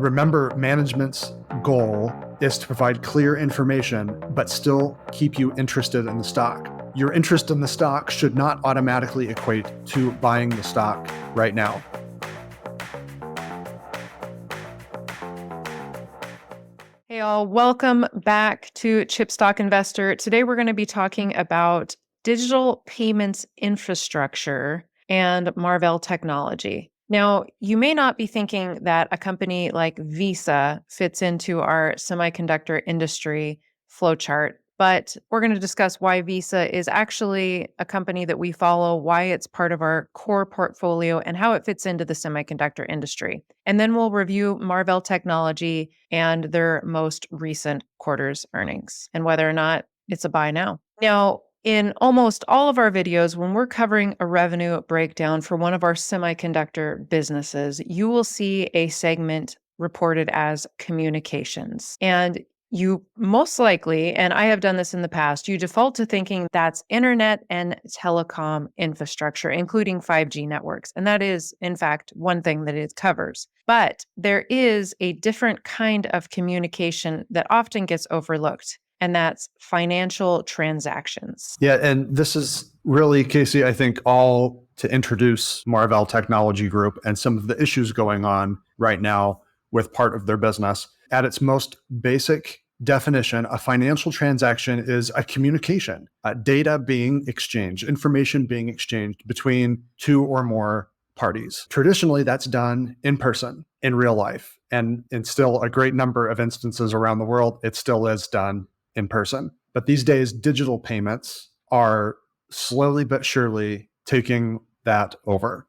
Remember, management's goal is to provide clear information, but still keep you interested in the stock. Your interest in the stock should not automatically equate to buying the stock right now. Hey all, welcome back to Chip Stock Investor. Today we're going to be talking about digital payments infrastructure and Marvell Technology. Now, you may not be thinking that a company like Visa fits into our semiconductor industry flowchart, but we're going to discuss why Visa is actually a company that we follow, why it's part of our core portfolio, and how it fits into the semiconductor industry. And then we'll review Marvell Technology and their most recent quarter's earnings and whether or not it's a buy now. Now, in almost all of our videos, when we're covering a revenue breakdown for one of our semiconductor businesses, you will see a segment reported as communications. And you most likely, and I have done this in the past, you default to thinking that's internet and telecom infrastructure, including 5G networks. And that is, in fact, one thing that it covers. But there is a different kind of communication that often gets overlooked, and that's financial transactions. Yeah, and this is really, Casey, I think, all to introduce Marvell Technology Group and some of the issues going on right now with part of their business. At its most basic definition, a financial transaction is a communication, data being exchanged, information being exchanged between two or more parties. Traditionally, that's done in person, in real life. And in still a great number of instances around the world, it still is done in person. But these days, digital payments are slowly but surely taking over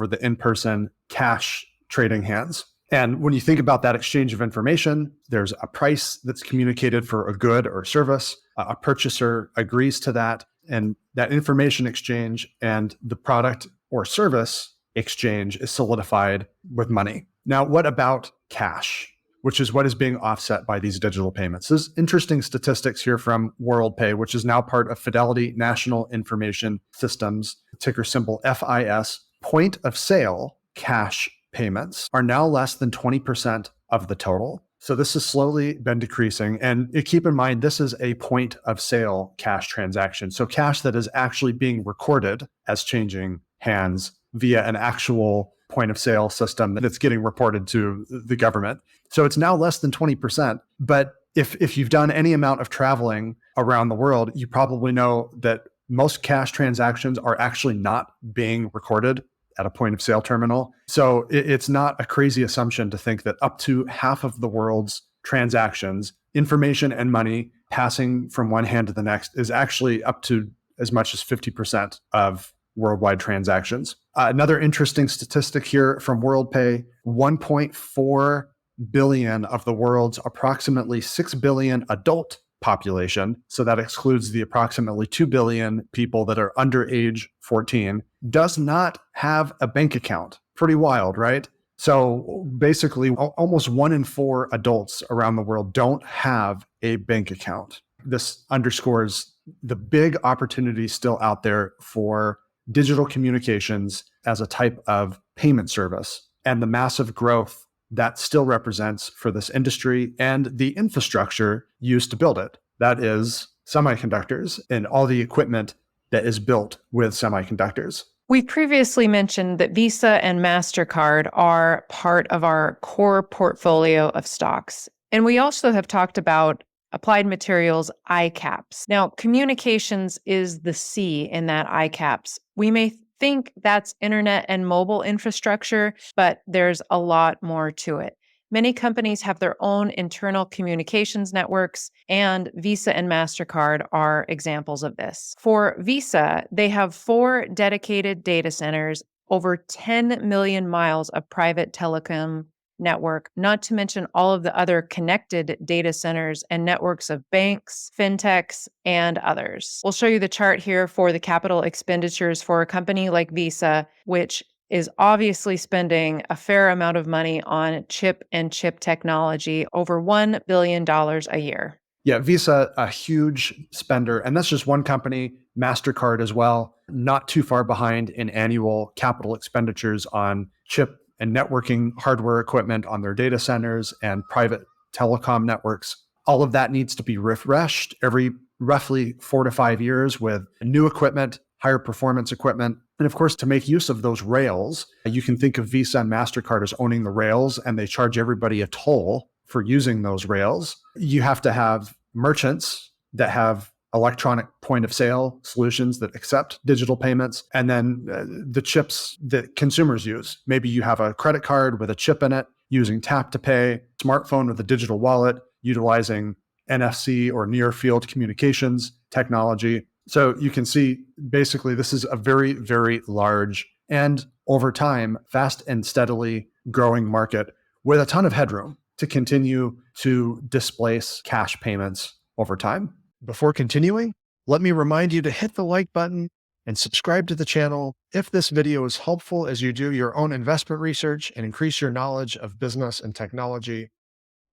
the in-person cash trading hands. And when you think about that exchange of information, there's a price that's communicated for a good or service. A purchaser agrees to that, and that information exchange and the product or service exchange is solidified with money. Now, what about cash, which is what is being offset by these digital payments? There's interesting statistics here from WorldPay, which is now part of Fidelity National Information Systems, ticker symbol FIS. Point of sale cash payments are now less than 20% of the total. So this has slowly been decreasing. And keep in mind, this is a point of sale cash transaction. So cash that is actually being recorded as changing hands via an actual point of sale system that's getting reported to the government. So it's now less than 20%. But if you've done any amount of traveling around the world, you probably know that most cash transactions are actually not being recorded at a point of sale terminal. So it's not a crazy assumption to think that up to half of the world's transactions, information and money passing from one hand to the next, is actually up to as much as 50% of worldwide transactions. Another interesting statistic here from WorldPay, 1.4 billion of the world's approximately 6 billion adult population, so that excludes the approximately 2 billion people that are under age 14, does not have a bank account. Pretty wild, right? So basically, almost 1 in 4 adults around the world don't have a bank account. This underscores the big opportunity still out there for digital communications as a type of payment service and the massive growth that still represents for this industry and the infrastructure used to build it. That is semiconductors and all the equipment that is built with semiconductors. We previously mentioned that Visa and MasterCard are part of our core portfolio of stocks. And we also have talked about Applied Materials ICAPS. Now, communications is the C in that ICAPS. We may think that's internet and mobile infrastructure, but there's a lot more to it. Many companies have their own internal communications networks, and Visa and MasterCard are examples of this. For Visa, they have 4 dedicated data centers, over 10 million miles of private telecom network, not to mention all of the other connected data centers and networks of banks, fintechs, and others. We'll show you the chart here for the capital expenditures for a company like Visa, which is obviously spending a fair amount of money on chip and chip technology, over $1 billion a year. Yeah, Visa, a huge spender. And that's just one company, MasterCard as well, not too far behind in annual capital expenditures on chip and networking hardware equipment on their data centers and private telecom networks. All of that needs to be refreshed every roughly 4 to 5 years with new equipment, higher performance equipment. And of course, to make use of those rails, you can think of Visa and MasterCard as owning the rails, and they charge everybody a toll for using those rails. You have to have merchants that have electronic point of sale solutions that accept digital payments, and then the chips that consumers use. Maybe you have a credit card with a chip in it using tap to pay, smartphone with a digital wallet utilizing NFC or near field communications technology. So you can see basically this is a very, very large and over time, fast and steadily growing market with a ton of headroom to continue to displace cash payments over time. Before continuing, let me remind you to hit the like button and subscribe to the channel if this video is helpful as you do your own investment research and increase your knowledge of business and technology.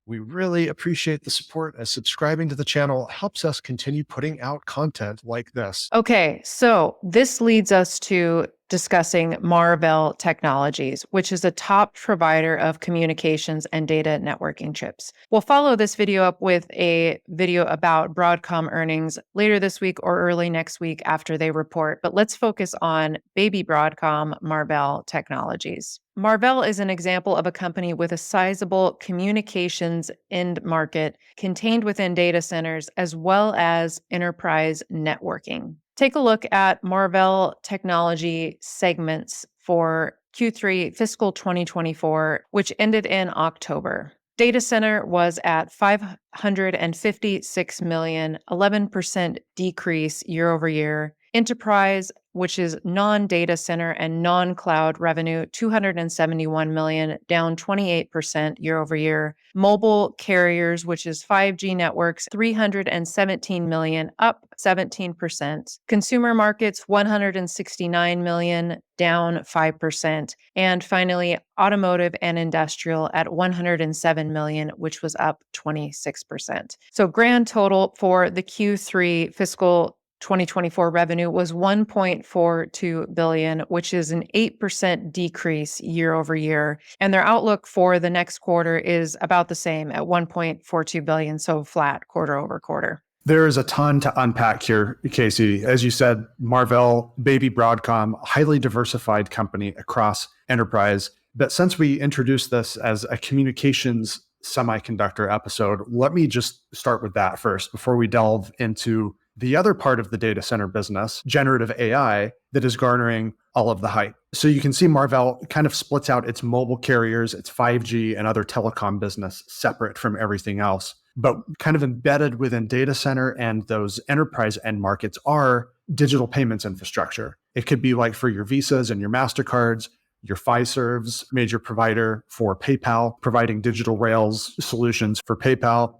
We really appreciate the support, as subscribing to the channel helps us continue putting out content like this. Okay, so this leads us to discussing Marvell Technologies, which is a top provider of communications and data networking chips. We'll follow this video up with a video about Broadcom earnings later this week or early next week after they report, but let's focus on baby Broadcom, Marvell Technologies. Marvell is an example of a company with a sizable communications end market contained within data centers as well as enterprise networking. Take a look at Marvell Technology segments for Q3 fiscal 2024, which ended in October. Data center was at $556 million, 11% decrease year over year. Enterprise, which is non-data center and non-cloud revenue, $271 million, down 28% year over year. Mobile carriers, which is 5G networks, $317 million, up 17%. Consumer markets, $169 million, down 5%. And finally, automotive and industrial at $107 million, which was up 26%. So grand total for the Q3 fiscal 2024 revenue was $1.42 billion, which is an 8% decrease year over year. And their outlook for the next quarter is about the same at $1.42 billion, so flat quarter over quarter. There is a ton to unpack here, Casey. As you said, Marvell, baby Broadcom, highly diversified company across enterprise. But since we introduced this as a communications semiconductor episode, let me just start with that first before we delve into the other part of the data center business, generative AI, that is garnering all of the hype. So you can see Marvell kind of splits out its mobile carriers, its 5G and other telecom business separate from everything else. But kind of embedded within data center and those enterprise end markets are digital payments infrastructure. It could be like for your Visas and your MasterCards, your Fiserv's major provider for PayPal, providing digital rails solutions for PayPal.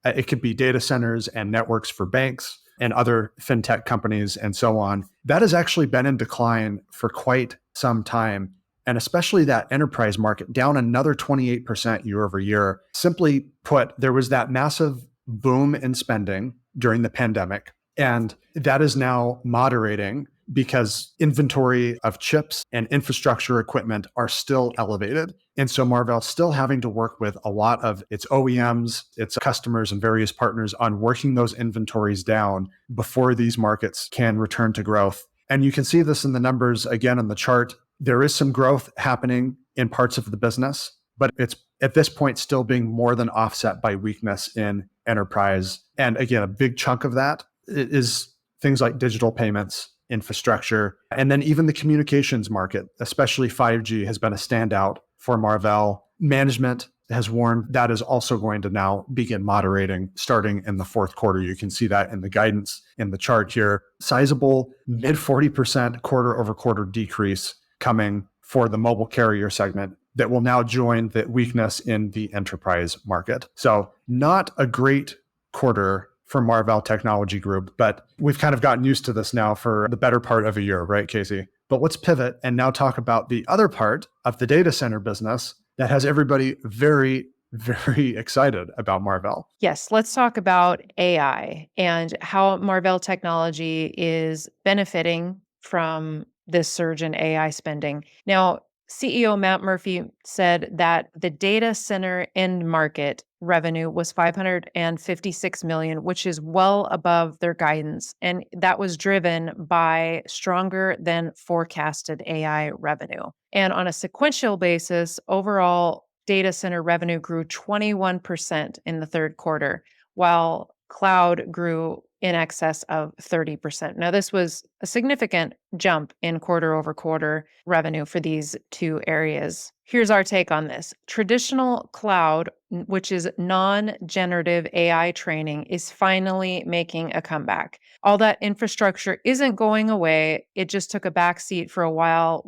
It could be data centers and networks for banks and other fintech companies and so on. That has actually been in decline for quite some time. And especially that enterprise market down another 28% year over year. Simply put, there was that massive boom in spending during the pandemic. And that is now moderating because inventory of chips and infrastructure equipment are still elevated. And so Marvell's still having to work with a lot of its OEMs, its customers and various partners on working those inventories down before these markets can return to growth. And you can see this in the numbers again on the chart. There is some growth happening in parts of the business, but it's at this point still being more than offset by weakness in enterprise. And again, a big chunk of that is things like digital payments, infrastructure, and then even the communications market, especially 5G, has been a standout for Marvell. Management has warned that is also going to now begin moderating starting in the fourth quarter. You can see that in the guidance in the chart here. Sizable mid 40% quarter over quarter decrease coming for the mobile carrier segment that will now join the weakness in the enterprise market. So not a great quarter for Marvell Technology Group, but we've kind of gotten used to this now for the better part of a year, right, Casey? But let's pivot and now talk about the other part of the data center business that has everybody very, very excited about Marvell. Yes, let's talk about AI and how Marvell Technology is benefiting from this surge in AI spending. Now, CEO Matt Murphy said that the data center end market revenue was 556 million, which is well above their guidance. And that was driven by stronger than forecasted AI revenue. And on a sequential basis, overall data center revenue grew 21% in the third quarter, while cloud grew in excess of 30%. Now, this was a significant jump in quarter over quarter revenue for these two areas. Here's our take on this. Traditional cloud, which is non-generative AI training, is finally making a comeback. All that infrastructure isn't going away. It just took a backseat for a while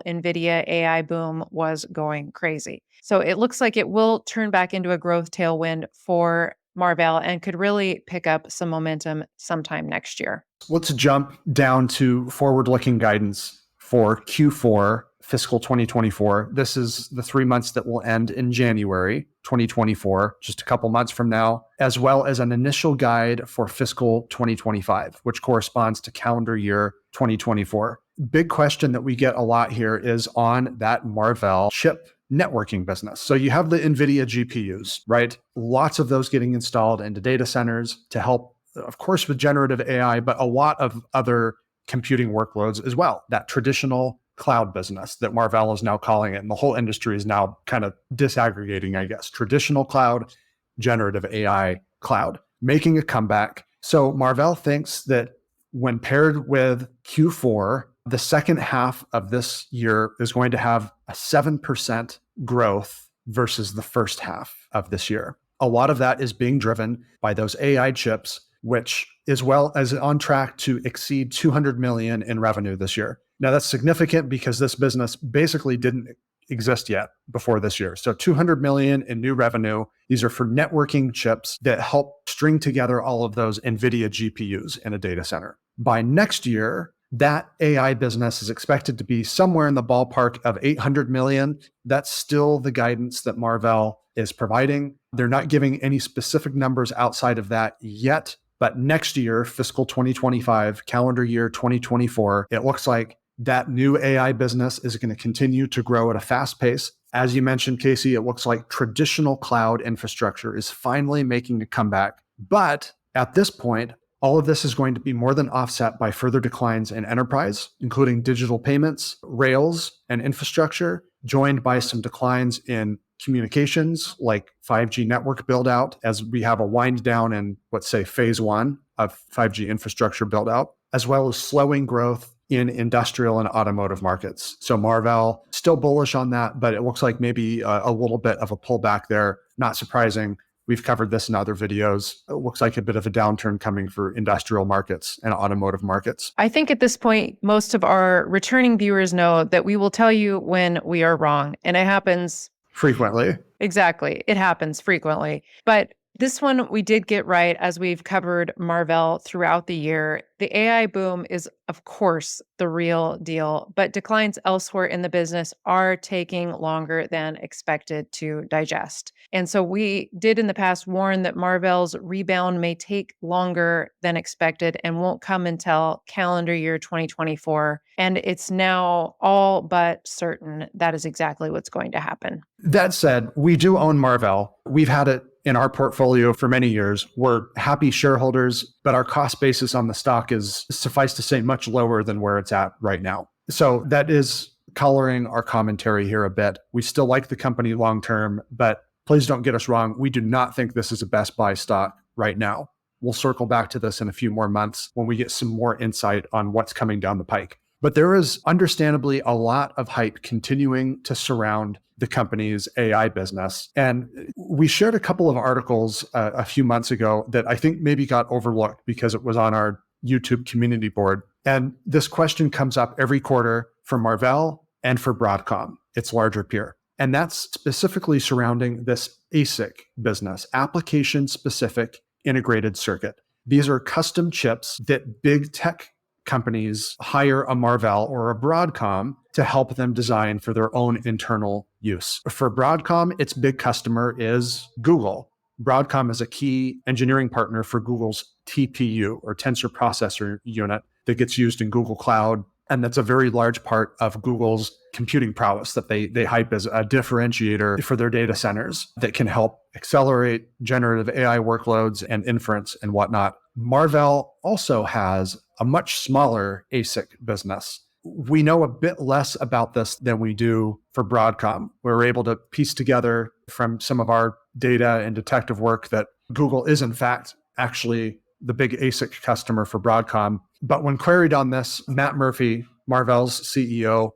NVIDIA AI boom was going crazy. So it looks like it will turn back into a growth tailwind for Marvell and could really pick up some momentum sometime next year. Let's jump down to forward-looking guidance for Q4 fiscal 2024. This is the 3 months that will end in January 2024, just a couple months from now, as well as an initial guide for fiscal 2025, which corresponds to calendar year 2024. Big question that we get a lot here is on that Marvell chip networking business. So you have the NVIDIA GPUs, right? Lots of those getting installed into data centers to help, of course, with generative AI, but a lot of other computing workloads as well. That traditional cloud business that Marvell is now calling it, and the whole industry is now kind of disaggregating, I guess. Traditional cloud, generative AI cloud, making a comeback. So Marvell thinks that when paired with Q4, the second half of this year is going to have a 7% growth versus the first half of this year. A lot of that is being driven by those AI chips, which is well as on track to exceed 200 million in revenue this year. Now that's significant because this business basically didn't exist yet before this year. So 200 million in new revenue. These are for networking chips that help string together all of those NVIDIA GPUs in a data center. By next year, that AI business is expected to be somewhere in the ballpark of 800 million. That's still the guidance that Marvell is providing. They're not giving any specific numbers outside of that yet, but next year, fiscal 2025, calendar year 2024, it looks like that new AI business is going to continue to grow at a fast pace. As you mentioned, Casey, it looks like traditional cloud infrastructure is finally making a comeback. But at this point, all of this is going to be more than offset by further declines in enterprise, including digital payments, rails, and infrastructure, joined by some declines in communications like 5G network build out as we have a wind down in, let's say, phase one of 5G infrastructure build out, as well as slowing growth in industrial and automotive markets. So Marvell still bullish on that, but it looks like maybe a little bit of a pullback there. Not surprising. We've covered this in other videos. It looks like a bit of a downturn coming for industrial markets and automotive markets. I think at this point, most of our returning viewers know that we will tell you when we are wrong, and it happens frequently. Exactly. It happens frequently. But this one we did get right as we've covered Marvell throughout the year. The AI boom is, of course, the real deal, but declines elsewhere in the business are taking longer than expected to digest. And so we did in the past warn that Marvell's rebound may take longer than expected and won't come until calendar year 2024. And it's now all but certain that is exactly what's going to happen. That said, we do own Marvell. We've had it in our portfolio for many years. We're happy shareholders, but our cost basis on the stock is, suffice to say, much lower than where it's at right now. So that is coloring our commentary here a bit. We still like the company long term, but please don't get us wrong. We do not think this is a best buy stock right now. We'll circle back to this in a few more months when we get some more insight on what's coming down the pike. But there is understandably a lot of hype continuing to surround the company's AI business. And we shared a couple of articles a few months ago that I think maybe got overlooked because it was on our YouTube community board. And this question comes up every quarter for Marvell and for Broadcom, its larger peer. And that's specifically surrounding this ASIC business, application-specific integrated circuit. These are custom chips that big tech companies hire a Marvell or a Broadcom to help them design for their own internal use. For Broadcom, its big customer is Google. Broadcom is a key engineering partner for Google's TPU, or Tensor Processor Unit, that gets used in Google Cloud, And that's a very large part of Google's computing prowess that they hype as a differentiator for their data centers that can help accelerate generative AI workloads and inference and whatnot. Marvell also has a much smaller ASIC business. We know a bit less about this than we do for Broadcom. We're able to piece together from some of our data and detective work that Google is, in fact, actually the big ASIC customer for Broadcom. But when queried on this, Matt Murphy, Marvell's CEO,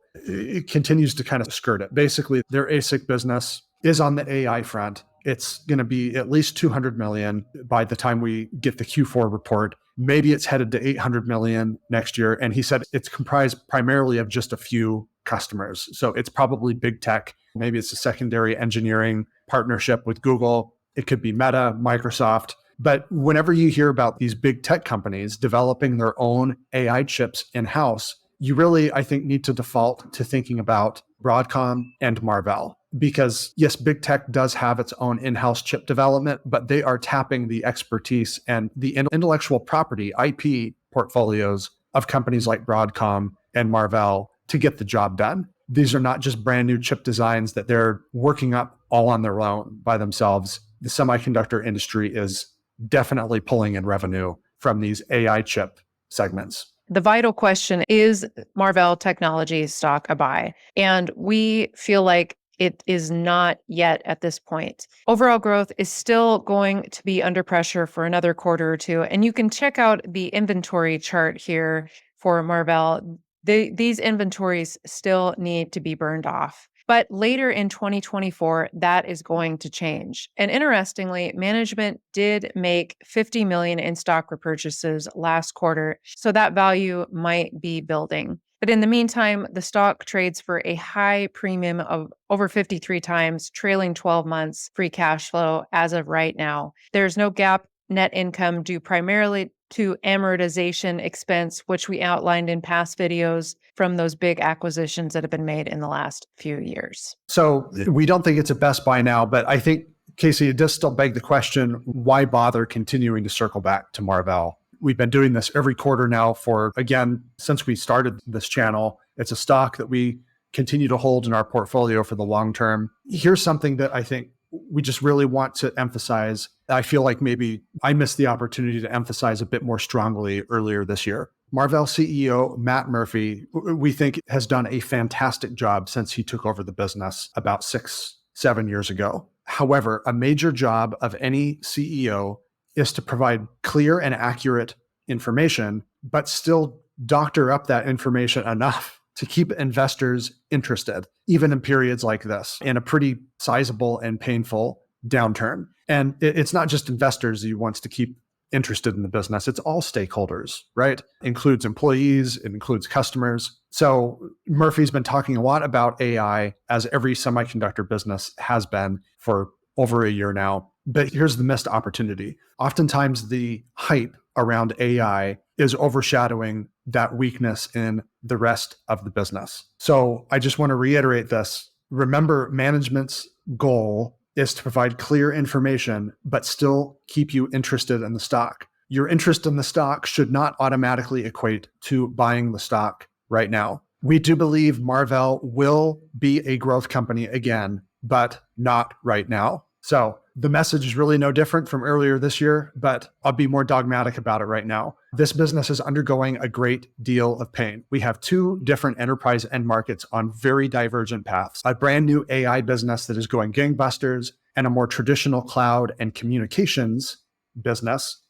continues to kind of skirt it. Basically, their ASIC business is on the AI front. It's going to be at least 200 million by the time we get the Q4 report. Maybe it's headed to 800 million next year. And he said it's comprised primarily of just a few customers. So it's probably big tech. Maybe it's a secondary engineering partnership with Google. It could be Meta, Microsoft. But whenever you hear about these big tech companies developing their own AI chips in-house, you really, I think, need to default to thinking about Broadcom and Marvell. Because yes, big tech does have its own in-house chip development, but they are tapping the expertise and the intellectual property, IP portfolios of companies like Broadcom and Marvell to get the job done. These are not just brand new chip designs that they're working up all on their own by themselves. The semiconductor industry is definitely pulling in revenue from these AI chip segments. The vital question is Marvell Technology stock a buy? And we feel like it is not yet at this point. Overall growth is still going to be under pressure for another quarter or two. And you can check out the inventory chart here for Marvell. These inventories still need to be burned off. But later in 2024, that is going to change. And interestingly, management did make $50 million in stock repurchases last quarter, so that value might be building. But in the meantime, the stock trades for a high premium of over 53 times trailing 12 months free cash flow as of right now. There's no GAAP net income due primarily to amortization expense, which we outlined in past videos from those big acquisitions that have been made in the last few years. So we don't think it's a best buy now, but I think, Casey, it does still beg the question, why bother continuing to circle back to Marvell? We've been doing this every quarter now for, again, since we started this channel. It's a stock that we continue to hold in our portfolio for the long term. Here's something that I think we just really want to emphasize. I feel like maybe I missed the opportunity to emphasize a bit more strongly earlier this year. Marvell CEO Matt Murphy, we think, has done a fantastic job since he took over the business about 6-7 years ago. However, a major job of any CEO is to provide clear and accurate information, but still doctor up that information enough to keep investors interested, even in periods like this, in a pretty sizable and painful downturn. And it's not just investors he wants to keep interested in the business. It's all stakeholders, right? It includes employees, it includes customers. So Murphy's been talking a lot about AI, as every semiconductor business has been for over a year now. But here's the missed opportunity. Oftentimes the hype around AI is overshadowing that weakness in the rest of the business. So I just want to reiterate this. Remember, management's goal is to provide clear information, but still keep you interested in the stock. Your interest in the stock should not automatically equate to buying the stock right now. We do believe Marvell will be a growth company again, but not right now. So the message is really no different from earlier this year, but I'll be more dogmatic about it right now. This business is undergoing a great deal of pain. We have two different enterprise end markets on very divergent paths. A brand new AI business that is going gangbusters, and a more traditional cloud and communications business,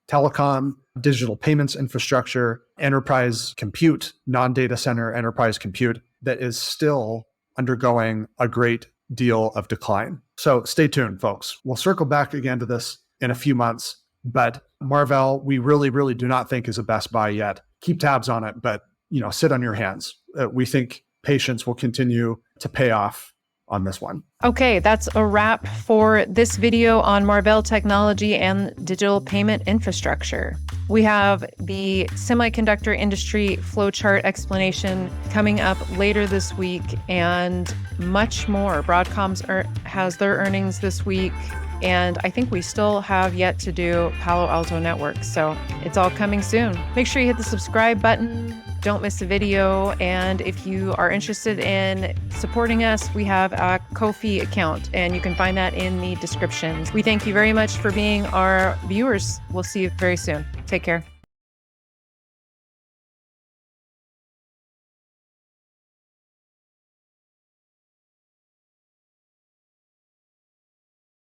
telecom, digital payments infrastructure, enterprise compute, non-data center enterprise compute, that is still undergoing a great deal of decline. So stay tuned, folks. We'll circle back again to this in a few months, but Marvell, we really, really do not think is a best buy yet. Keep tabs on it, but sit on your hands. We think patience will continue to pay off on this one. Okay, that's a wrap for this video on Marvell Technology and digital payment infrastructure. We have the semiconductor industry flowchart explanation coming up later this week and much more. Broadcom has their earnings this week, and I think we still have yet to do Palo Alto Networks, so it's all coming soon. Make sure you hit the subscribe button, don't miss a video. And if you are interested in supporting us, we have a Ko-fi account, and you can find that in the description. We thank you very much for being our viewers. We'll see you very soon. Take care.